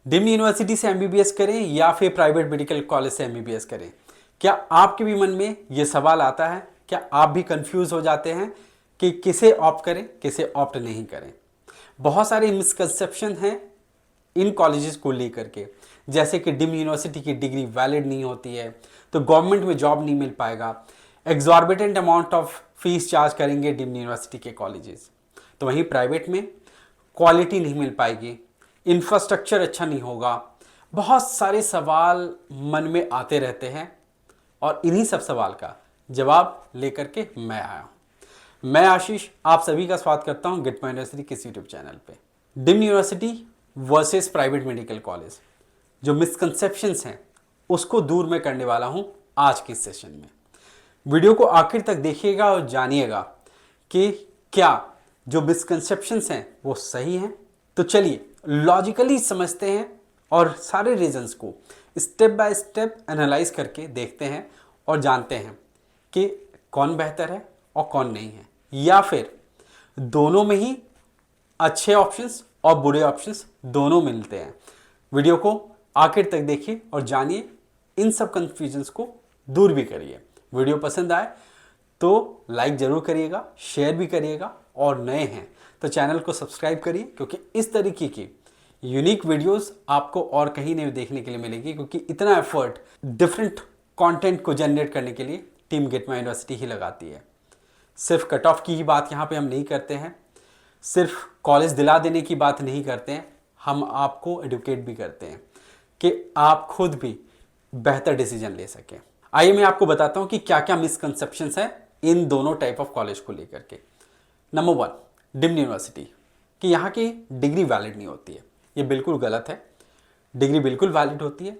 Deemed university से MBBS करें या फिर प्राइवेट मेडिकल कॉलेज से एमबीबीएस करें? क्या आपके भी मन में ये सवाल आता है? क्या आप भी कंफ्यूज हो जाते हैं कि किसे ऑप्ट करें, किसे ऑप्ट नहीं करें? बहुत सारे मिसकंसेप्शन हैं इन कॉलेजेस को लेकर के, जैसे कि डिम्ड यूनिवर्सिटी की डिग्री वैलिड नहीं होती है तो गवर्नमेंट में जॉब नहीं मिल पाएगा, exorbitant amount of fees charge करेंगे डिम्ड यूनिवर्सिटी के कॉलेजेस, तो वहीं प्राइवेट में क्वालिटी नहीं मिल पाएगी, इंफ्रास्ट्रक्चर अच्छा नहीं होगा। बहुत सारे सवाल मन में आते रहते हैं और इन्हीं सब सवाल का जवाब लेकर के मैं आया हूं। मैं आशीष आप सभी का स्वागत करता हूं गेट माय यूनिवर्सिटी के यूट्यूब चैनल पे। Deemed university versus private medical college, जो मिसकंसेप्शंस हैं उसको दूर मैं करने वाला हूं आज के सेशन में। वीडियो को आखिर तक देखिएगा और जानिएगा कि क्या जो मिसकंसेप्शंस हैं वो सही हैं। तो चलिए लॉजिकली समझते हैं और सारे रीजंस को स्टेप बाय स्टेप एनालाइज करके देखते हैं और जानते हैं कि कौन बेहतर है और कौन नहीं है, या फिर दोनों में ही अच्छे ऑप्शंस और बुरे ऑप्शंस दोनों मिलते हैं। वीडियो को आखिर तक देखिए और जानिए, इन सब कंफ्यूजन्स को दूर भी करिए। वीडियो पसंद आए तो लाइक जरूर करिएगा, शेयर भी करिएगा और नए हैं तो चैनल को सब्सक्राइब करिए, क्योंकि इस तरीके की यूनिक वीडियोस आपको और कहीं नहीं देखने के लिए मिलेगी, क्योंकि इतना एफर्ट डिफरेंट कंटेंट को जनरेट करने के लिए टीम गेट माय यूनिवर्सिटी ही लगाती है। सिर्फ कट ऑफ की ही बात यहाँ पे हम नहीं करते हैं, सिर्फ कॉलेज दिला देने की बात नहीं करते हैं, हम आपको एडुकेट भी करते हैं कि आप खुद भी बेहतर डिसीजन ले सकें। आइए मैं आपको बताता हूँ कि क्या क्या मिसकंसेप्शंस हैं इन दोनों टाइप ऑफ कॉलेज को लेकर के। नंबर 1, डिम्ड यूनिवर्सिटी कि यहाँ की डिग्री वैलिड नहीं होती है। ये बिल्कुल गलत है। डिग्री बिल्कुल वैलिड होती है।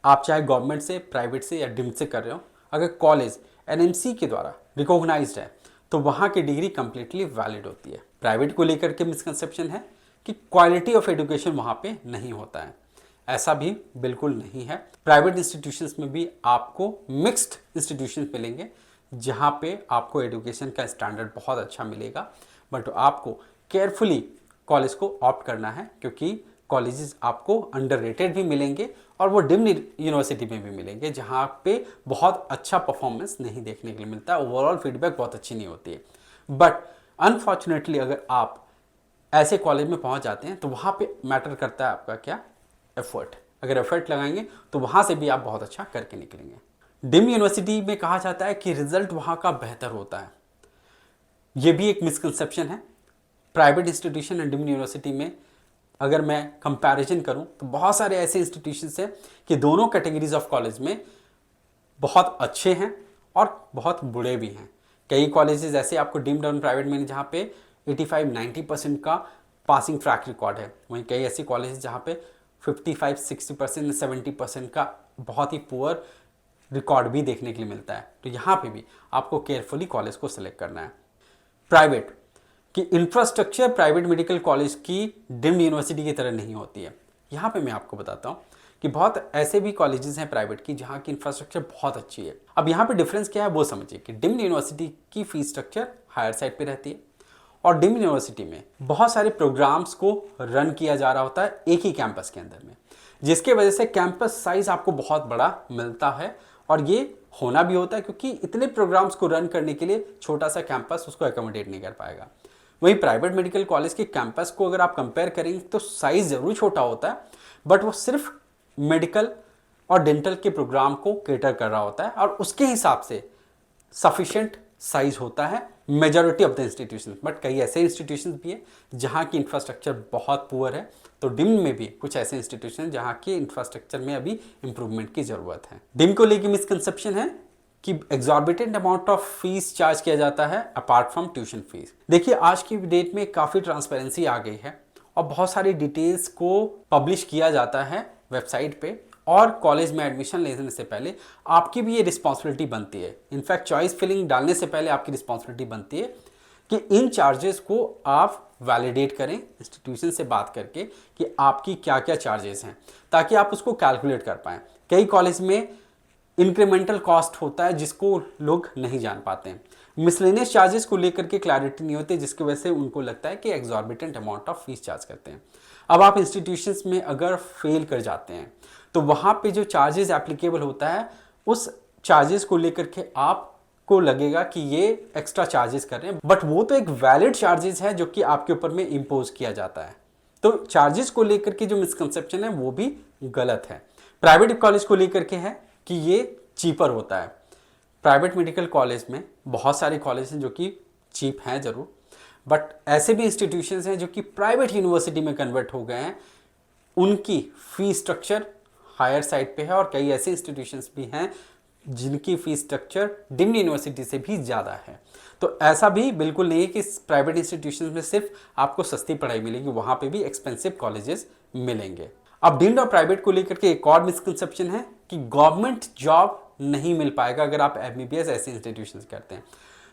आप चाहे गवर्नमेंट से, प्राइवेट से या डिम्ड से कर रहे हो, अगर कॉलेज एनएमसी के द्वारा रिकॉग्नाइज्ड है तो वहाँ की डिग्री कंप्लीटली वैलिड होती है। प्राइवेट को लेकर के मिसकंसेप्शन है कि क्वालिटी ऑफ एजुकेशन वहाँ पे नहीं होता है। ऐसा भी बिल्कुल नहीं है। प्राइवेट इंस्टीट्यूशंस में भी आपको मिक्स्ड इंस्टीट्यूशंस मिलेंगे जहाँ पे आपको एजुकेशन का स्टैंडर्ड बहुत अच्छा मिलेगा, बट आपको केयरफुली कॉलेज को ऑप्ट करना है, क्योंकि कॉलेजेस आपको अंडररेटेड भी मिलेंगे और वो डिम्ड यूनिवर्सिटी में भी मिलेंगे जहाँ पे बहुत अच्छा परफॉर्मेंस नहीं देखने के लिए मिलता है, ओवरऑल फीडबैक बहुत अच्छी नहीं होती है। बट अनफॉर्चुनेटली अगर आप ऐसे कॉलेज में पहुँच जाते हैं तो वहाँ पे मैटर करता है आपका क्या, एफर्ट। अगर एफर्ट लगाएंगे तो वहाँ से भी आप बहुत अच्छा करके निकलेंगे। डिम्ड यूनिवर्सिटी में कहा जाता है कि रिजल्ट वहाँ का बेहतर होता है, ये भी एक मिसकंसेप्शन है। Private institution and deemed university में अगर मैं कंपैरिजन करूं तो बहुत सारे ऐसे इंस्टीट्यूशंस हैं कि दोनों कैटेगरीज ऑफ कॉलेज में बहुत अच्छे हैं और बहुत बुरे भी हैं। कई कॉलेजेस ऐसे आपको डिम्ड और प्राइवेट में जहाँ पे 85-90% का पासिंग ट्रैक रिकॉर्ड है, वहीं कई ऐसे कॉलेजेस जहाँ पे 55-60% 70% का बहुत ही पुअर रिकॉर्ड भी देखने के लिए मिलता है। तो यहाँ पे भी आपको केयरफुली कॉलेज को सिलेक्ट करना है। प्राइवेट कि इंफ्रास्ट्रक्चर प्राइवेट मेडिकल कॉलेज की डिम्ड यूनिवर्सिटी की तरह नहीं होती है। यहाँ पे मैं आपको बताता हूँ कि बहुत ऐसे भी कॉलेजेस हैं प्राइवेट की जहाँ की इंफ्रास्ट्रक्चर बहुत अच्छी है। अब यहाँ पे डिफरेंस क्या है वो समझिए कि डिम्ड यूनिवर्सिटी की फीस स्ट्रक्चर हायर साइड पे रहती है और डिम्ड यूनिवर्सिटी में बहुत सारे प्रोग्राम्स को रन किया जा रहा होता है एक ही कैंपस के अंदर में, जिसके वजह से कैंपस साइज आपको बहुत बड़ा मिलता है। और ये होना भी होता है क्योंकि इतने प्रोग्राम्स को रन करने के लिए छोटा सा कैंपस उसको एकोमोडेट नहीं कर पाएगा। वहीं प्राइवेट मेडिकल कॉलेज के कैंपस को अगर आप कंपेयर करेंगे तो साइज जरूर छोटा होता है, बट वो सिर्फ मेडिकल और डेंटल के प्रोग्राम को केटर कर रहा होता है और उसके हिसाब से सफिशिएंट साइज होता है majority of the institution. But कई ऐसे इंस्टीट्यूशन भी हैं जहाँ की इंफ्रास्ट्रक्चर बहुत पुअर है, तो डिम्ड में भी कुछ ऐसे इंस्टीट्यूशन जहाँ के इंफ्रास्ट्रक्चर में अभी इंप्रूवमेंट की जरूरत है। डिम्ड को लेकर मिसकंसेप्शन है कि exorbitant amount of fees charge किया जाता है अपार्ट फ्रॉम ट्यूशन फीस। देखिए आज की डेट में काफ़ी ट्रांसपेरेंसी आ गई है और बहुत सारी डिटेल्स को पब्लिश किया जाता है वेबसाइट पे, और कॉलेज में एडमिशन लेने से पहले आपकी भी ये रिस्पॉन्सिबिलिटी बनती है। इनफैक्ट चॉइस फिलिंग डालने से पहले आपकी रिस्पॉन्सिबिलिटी बनती है कि इन चार्जेस को आप वैलिडेट करें इंस्टीट्यूशन से बात करके कि आपकी क्या क्या चार्जेस हैं, ताकि आप उसको कैलकुलेट कर पाएँ। कई कॉलेज में इंक्रीमेंटल कॉस्ट होता है जिसको लोग नहीं जान पाते हैं। मिसलेनियस चार्जेस को लेकर के क्लैरिटी नहीं होती, जिसकी वजह से उनको लगता है कि exorbitant amount of fees charge करते हैं। अब आप इंस्टीट्यूशंस में अगर फेल कर जाते हैं तो वहाँ पे जो चार्जेस एप्लीकेबल होता है, उस चार्जेस को लेकर के आपको लगेगा कि ये एक्स्ट्रा चार्जेस कर रहे हैं, बट वो तो एक वैलिड चार्जेस है जो कि आपके ऊपर में इम्पोज किया जाता है। तो चार्जेस को लेकर के जो मिसकंसेप्शन है वो भी गलत है। प्राइवेट कॉलेज को लेकर के है कि ये चीपर होता है। प्राइवेट मेडिकल कॉलेज में बहुत सारे कॉलेज हैं जो कि चीप हैं ज़रूर, बट ऐसे भी इंस्टीट्यूशंस हैं जो कि प्राइवेट यूनिवर्सिटी में कन्वर्ट हो गए हैं, उनकी फी स्ट्रक्चर हायर साइड पे है, और कई ऐसे इंस्टीट्यूशंस भी हैं जिनकी फी स्ट्रक्चर डिम्ड यूनिवर्सिटी से भी ज़्यादा है। तो ऐसा भी बिल्कुल नहीं है कि प्राइवेट इंस्टीट्यूशंस में सिर्फ आपको सस्ती पढ़ाई मिलेगी, वहाँ पे भी एक्सपेंसिव कॉलेजेस मिलेंगे। अब डिम्ड और प्राइवेट को लेकर के एक और मिसकंसेप्शन है कि गवर्नमेंट जॉब नहीं मिल पाएगा अगर आप एमबीबीएस ऐसे इंस्टीट्यूशंस करते हैं।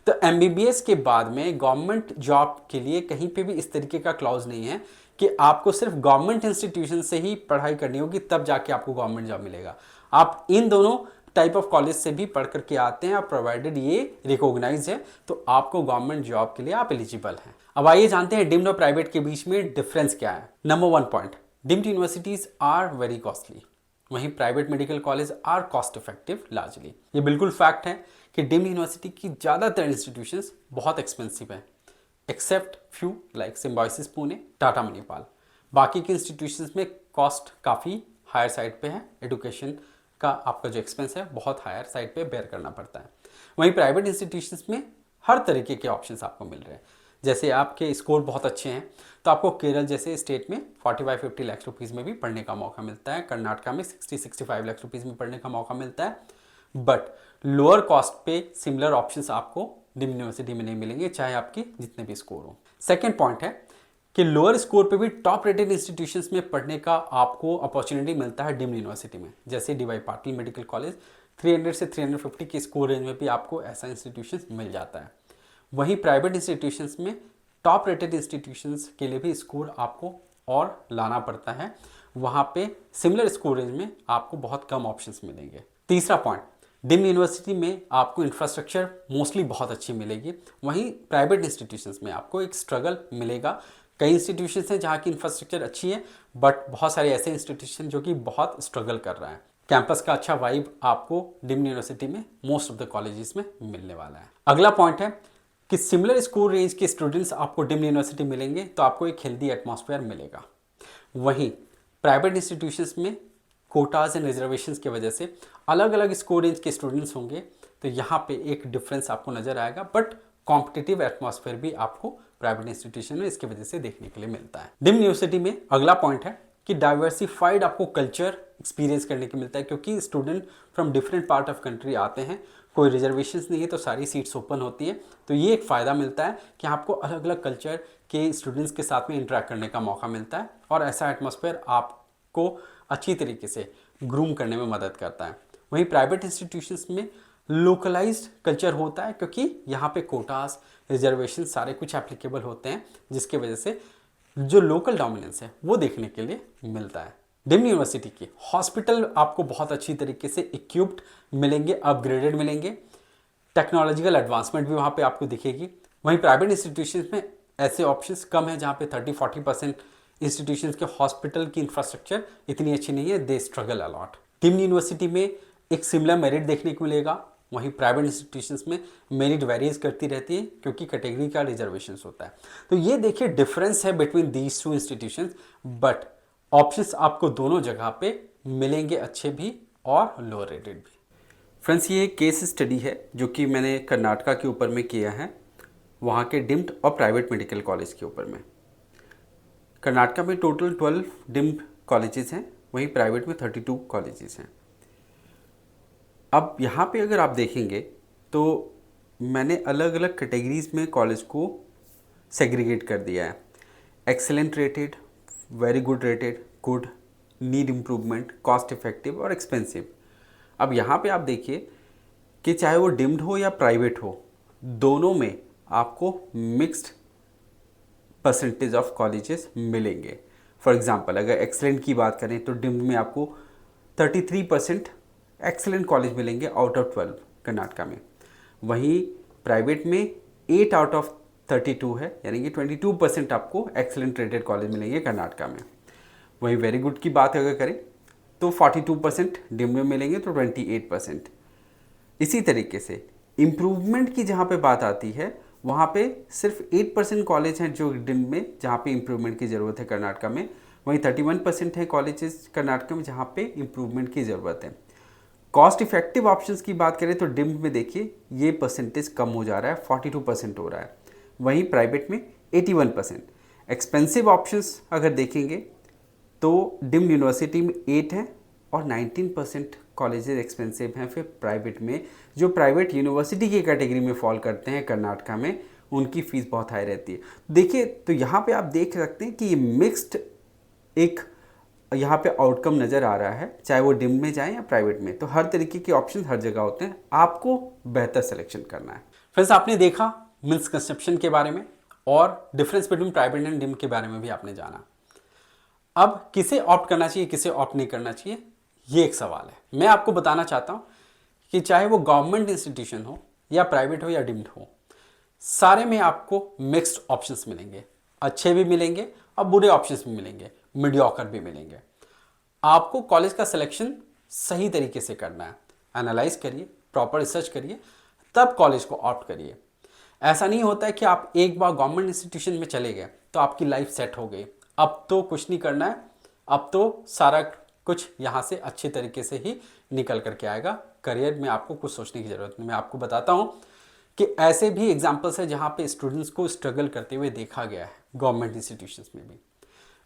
तो एमबीबीएस के बाद में गवर्नमेंट जॉब के लिए कहीं पे भी इस तरीके का क्लॉज नहीं है कि आपको सिर्फ गवर्नमेंट इंस्टीट्यूशन से ही पढ़ाई करनी होगी तब जाके आपको गवर्नमेंट जॉब मिलेगा। आप इन दोनों टाइप ऑफ कॉलेज से भी पढ़ करके आते हैं, प्रोवाइडेड ये रिकॉग्नाइज है तो आपको गवर्नमेंट जॉब के लिए आप एलिजिबल हैं। अब आइए जानते हैं डिम्ड और प्राइवेट के बीच में डिफरेंस क्या है। Number 1 point, deemed universities are very costly, वहीं private medical college are cost effective largely. ये बिल्कुल फैक्ट है कि डिम्ड यूनिवर्सिटी की ज़्यादातर इंस्टीट्यूशंस बहुत एक्सपेंसिव है, except few like symbiosis Pune, Tata Manipal. बाकी के इंस्टीट्यूशंस में कॉस्ट काफ़ी हायर साइड पे है, एजुकेशन का आपका जो एक्सपेंस है बहुत हायर साइड पे बेयर करना पड़ता है। वहीं प्राइवेट इंस्टीट्यूशंस में हर तरीके के ऑप्शंस आपको मिल रहे हैं। जैसे आपके स्कोर बहुत अच्छे हैं तो आपको केरल जैसे स्टेट में 45-50 लाख रुपीज़ में भी पढ़ने का मौका मिलता है, कर्नाटका में 60-65 लाख रुपीज़ में पढ़ने का मौका मिलता है, बट लोअर कॉस्ट पे सिमिलर ऑप्शंस आपको डिम्ड यूनिवर्सिटी में नहीं मिलेंगे, चाहे आपकी जितने भी स्कोर हो। सेकेंड पॉइंट है कि लोअर स्कोर पे भी टॉप रेटेड इंस्टीट्यूशंस में पढ़ने का आपको अपॉर्चुनिटी मिलता है डिम्ड यूनिवर्सिटी में। जैसे डीवाई पाटिल मेडिकल कॉलेज 300 से 350 के स्कोर रेंज में भी आपको ऐसा इंस्टीट्यूशन मिल जाता है। वहीं प्राइवेट इंस्टीट्यूशंस में टॉप रेटेड इंस्टीट्यूशंस के लिए भी स्कोर आपको और लाना पड़ता है, वहाँ पे सिमिलर स्कोर रेंज में आपको बहुत कम ऑप्शंस मिलेंगे। तीसरा पॉइंट, डिम्ड यूनिवर्सिटी में आपको इंफ्रास्ट्रक्चर मोस्टली बहुत अच्छी मिलेगी, वहीं प्राइवेट इंस्टीट्यूशंस में आपको एक स्ट्रगल मिलेगा। कई इंस्टीट्यूशंस हैं जहाँ की इंफ्रास्ट्रक्चर अच्छी है, बट बहुत सारे ऐसे इंस्टीट्यूशन जो कि बहुत स्ट्रगल कर रहा है। कैंपस का अच्छा वाइब आपको डिम्ड यूनिवर्सिटी में मोस्ट ऑफ द कॉलेजेस में मिलने वाला है। अगला पॉइंट है कि सिमिलर स्कोर रेंज के स्टूडेंट्स आपको डिम्ड यूनिवर्सिटी मिलेंगे तो आपको एक हेल्दी एटमॉस्फेयर मिलेगा। वहीं प्राइवेट इंस्टीट्यूशंस में कोटाज एंड रिजर्वेशंस की वजह से अलग अलग स्कोर रेंज के स्टूडेंट्स होंगे, तो यहाँ पे एक डिफरेंस आपको नजर आएगा, बट कॉम्पिटिटिव एटमॉस्फेयर भी आपको प्राइवेट इंस्टीट्यूशन में इसके वजह से देखने के लिए मिलता है। डिम्ड यूनिवर्सिटी में अगला पॉइंट है कि डाइवर्सिफाइड आपको कल्चर एक्सपीरियंस करने को मिलता है, क्योंकि student from different part of country आते हैं, कोई रिजर्वेशंस नहीं है तो सारी सीट्स ओपन होती है, तो ये एक फ़ायदा मिलता है कि आपको अलग अलग कल्चर के स्टूडेंट्स के साथ में इंटरेक्ट करने का मौका मिलता है, और ऐसा एटमॉस्फेयर आपको अच्छी तरीके से ग्रूम करने में मदद करता है। वहीं प्राइवेट इंस्टीट्यूशंस में लोकलाइज्ड कल्चर होता है, क्योंकि यहाँ पे कोटास रिजर्वेशन सारे कुछ एप्लीकेबल होते हैं, जिसकी वजह से जो लोकल डोमिनेंस है वो देखने के लिए मिलता है। डिम्ड यूनिवर्सिटी की हॉस्पिटल आपको बहुत अच्छी तरीके से इक्विप्ड मिलेंगे, अपग्रेडेड मिलेंगे, टेक्नोलॉजिकल एडवांसमेंट भी वहाँ पे आपको दिखेगी। वहीं प्राइवेट इंस्टीट्यूशंस में ऐसे ऑप्शंस कम है जहाँ पे 30-40% इंस्टीट्यूशंस के हॉस्पिटल की इंफ्रास्ट्रक्चर इतनी अच्छी नहीं है, they struggle a lot. Deemed university में एक सिमिलर मेरिट देखने को मिलेगा, वहीं प्राइवेट इंस्टीट्यूशंस में मेरिट वेरीज करती रहती है क्योंकि कैटेगरी का रिजर्वेशंस होता है। तो ये देखिए डिफरेंस है between these two institutions, but options आपको दोनों जगह पे मिलेंगे, अच्छे भी और लोअर रेटेड भी। फ्रेंड्स, ये एक केस स्टडी है जो कि मैंने कर्नाटका के ऊपर में किया है, वहाँ के डिम्ड और प्राइवेट मेडिकल कॉलेज के ऊपर में। कर्नाटका में टोटल 12 डिम्ड कॉलेजेस हैं, वहीं प्राइवेट में 32 कॉलेजेस हैं। अब यहाँ पे अगर आप देखेंगे तो मैंने अलग अलग कैटेगरीज में कॉलेज को सेग्रीगेट कर दिया है। Excellent rated, very good rated, good, need improvement, cost effective और एक्सपेंसिव। अब यहाँ पे आप देखिए कि चाहे वो डिम्ड हो या प्राइवेट हो, दोनों में आपको मिक्स्ड परसेंटेज ऑफ कॉलेजेस मिलेंगे। फॉर एग्जांपल अगर एक्सेलेंट की बात करें तो डिम्ड में आपको 33% एक्सेलेंट कॉलेज मिलेंगे आउट ऑफ 12 कर्नाटका में। वहीं प्राइवेट में 8 आउट ऑफ 32 है, यानी कि 22% आपको एक्सेलेंट रेटेड कॉलेज मिलेंगे कर्नाटका में। वहीं वेरी गुड की बात अगर करें तो 42% डिम में मिलेंगे, तो 28%। इसी तरीके से इम्प्रूवमेंट की जहाँ पे बात आती है वहाँ पे सिर्फ 8% कॉलेज हैं जो डिम में, जहाँ पे इम्प्रूवमेंट की ज़रूरत है कर्नाटका में। वहीं 31% है कॉलेजेस कर्नाटका में जहाँ पे इम्प्रूवमेंट की ज़रूरत है। कॉस्ट इफेक्टिव ऑप्शंस की बात करें तो डिम में देखिए ये परसेंटेज कम हो जा रहा है, 42% हो रहा है। वहीं प्राइवेट में 81%। एक्सपेंसिव ऑप्शंस अगर देखेंगे तो डिम यूनिवर्सिटी में 8 हैं और 19% कॉलेजेस एक्सपेंसिव हैं फिर प्राइवेट में। जो प्राइवेट यूनिवर्सिटी की कैटेगरी में फॉल करते हैं कर्नाटका में, उनकी फ़ीस बहुत हाई रहती है। देखिए तो यहाँ पे आप देख सकते हैं कि ये मिक्स्ड एक यहाँ पे आउटकम नज़र आ रहा है, चाहे वो डिम में जाए या प्राइवेट में। तो हर तरीके के ऑप्शन हर जगह होते हैं, आपको बेहतर सिलेक्शन करना है। फ्रेंड्स, आपने देखा मिसकंसेप्शन के बारे में और difference between private and dim के बारे में भी आपने जाना। अब किसे ऑप्ट करना चाहिए, किसे ऑप्ट नहीं करना चाहिए, ये एक सवाल है। मैं आपको बताना चाहता हूँ कि चाहे वो गवर्नमेंट इंस्टीट्यूशन हो या प्राइवेट हो या डिम्ड हो, सारे में आपको मिक्स्ड ऑप्शंस मिलेंगे। अच्छे भी मिलेंगे और बुरे ऑप्शंस भी मिलेंगे, मीडियोकर भी मिलेंगे। आपको कॉलेज का सिलेक्शन सही तरीके से करना है। एनालाइज करिए, प्रॉपर रिसर्च करिए, तब कॉलेज को ऑप्ट करिए। ऐसा नहीं होता है कि आप एक बार गवर्नमेंट इंस्टीट्यूशन में चले गए तो आपकी लाइफ सेट हो गई, अब तो कुछ नहीं करना है, अब तो सारा कुछ यहाँ से अच्छे तरीके से ही निकल करके आएगा। करियर में आपको कुछ सोचने की ज़रूरत नहीं। मैं आपको बताता हूँ कि ऐसे भी एग्जाम्पल्स हैं जहाँ पे स्टूडेंट्स को स्ट्रगल करते हुए देखा गया है गवर्नमेंट इंस्टीट्यूशंस में भी।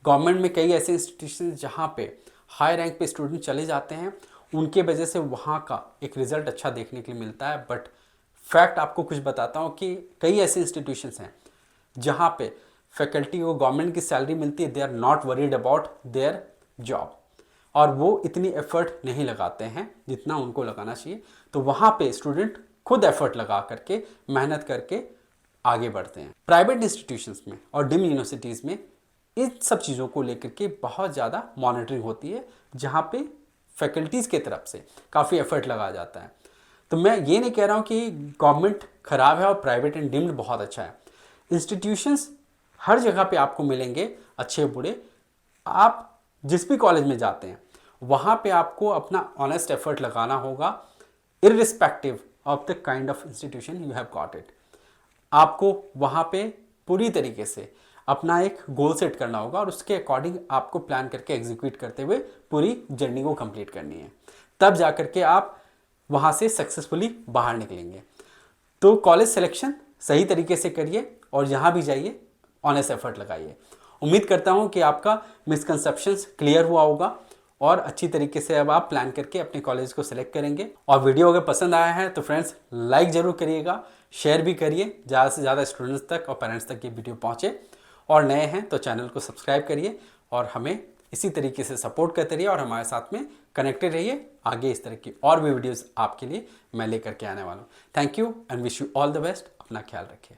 गवर्नमेंट में कई ऐसे इंस्टीट्यूशन जहाँ पे हाई रैंक पे स्टूडेंट चले जाते हैं, उनके वजह से वहाँ का एक रिज़ल्ट अच्छा देखने के लिए मिलता है। बट फैक्ट आपको कुछ बताता हूँ कि कई ऐसे इंस्टीट्यूशंस हैं जहाँ पे फैकल्टी को गवर्नमेंट की सैलरी मिलती है, they are not worried about their job, और वो इतनी एफर्ट नहीं लगाते हैं जितना उनको लगाना चाहिए। तो वहाँ पे स्टूडेंट खुद एफर्ट लगा करके, मेहनत करके आगे बढ़ते हैं। प्राइवेट इंस्टीट्यूशंस में और डिम यूनिवर्सिटीज़ में इन सब चीज़ों को लेकर के बहुत ज़्यादा मॉनिटरिंग होती है, जहाँ पे फैकल्टीज़ के तरफ से काफ़ी एफर्ट लगाया जाता है। तो मैं ये नहीं कह रहा हूँ कि गवर्नमेंट ख़राब है और प्राइवेट एंड डिम्ड बहुत अच्छा है। इंस्टीट्यूशंस हर जगह पे आपको मिलेंगे, अच्छे बुरे। आप जिस भी कॉलेज में जाते हैं वहाँ पे आपको अपना ऑनेस्ट एफर्ट लगाना होगा, irrespective of the kind of institution you have got it. आपको वहाँ पे पूरी तरीके से अपना एक गोल सेट करना होगा और उसके अकॉर्डिंग आपको प्लान करके एग्जीक्यूट करते हुए पूरी जर्नी को कंप्लीट करनी है। तब जा करके आप वहाँ से सक्सेसफुली बाहर निकलेंगे। तो कॉलेज सिलेक्शन सही तरीके से करिए और यहाँ भी जाइए, ऑनेस्ट एफर्ट लगाइए। उम्मीद करता हूँ कि आपका मिसकंसेप्शंस क्लियर हुआ होगा और अच्छी तरीके से अब आप प्लान करके अपने कॉलेज को सिलेक्ट करेंगे। और वीडियो अगर पसंद आया है तो फ्रेंड्स लाइक ज़रूर करिएगा, शेयर भी करिए, ज़्यादा से ज़्यादा स्टूडेंट्स तक और पेरेंट्स तक ये वीडियो पहुँचे। और नए हैं तो चैनल को सब्सक्राइब करिए और हमें इसी तरीके से सपोर्ट करते रहिए और हमारे साथ में कनेक्टेड रहिए। आगे इस तरह की और भी वीडियोस आपके लिए मैं लेकर के आने वाला हूँ। Thank you and wish you all the best. अपना ख्याल रखिए।